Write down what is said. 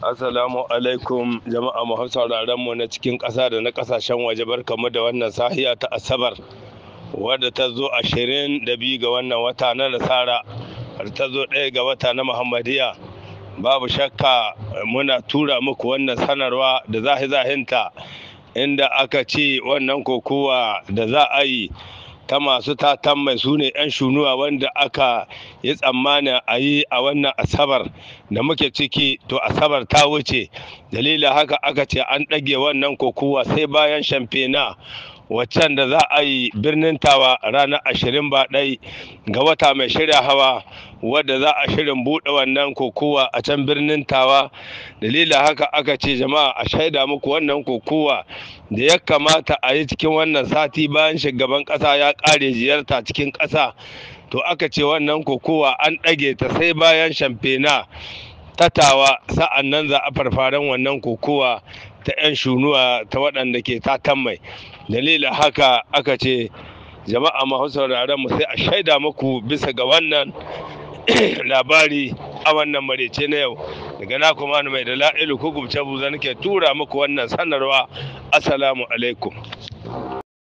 Assalamu alaikum jama'a mu sauraron mu na cikin ƙasa da na ƙasashen waje, barkamu da wannan sahiya ta Asabar wadda ta zo 22 ga wannan wata na Nasara har ta zo 1 ga wata na Muhammadiyya. Babu shakka muna tura muku wannan sanarwa da zahinta inda aka ce wannan kokowa da za a yi ta masu tatan mai sune 'yan shunuwa wanda aka yi tsammanin a yi a wannan Asabar da muke ciki, to Asabar ta wuce. Dalilin haka aka ce an ɗage wannan kokowa sai bayan shamfena waccan da za a yi birnin Tawa ranar 21 ga wata mai shirya hawa, wadda za a shirin buɗe wannan kokowa a can birnin Tawa. Dalilin haka aka ce jama'a a shaida muku wannan kokowa da ya kamata a yi cikin wannan sati bayan shugaban ƙasa ya ƙare ziyarta cikin ƙasa, to aka ce wannan kokowa an ɗage ta sai bayan shamfena ta Tawa, sa'an nan za a farfaran wannan kokowa ta 'yan shunuwa ta waɗanda ke tatan mai. Dalilin haka aka ce jama'a masu sauraron mu sai a shaida muku bisa ga wannan labari a wannan marece na yau. Daga na kuma mai da la'ilu ko gubce buza nake tura muku wannan sanarwa. Assalamu alaikum.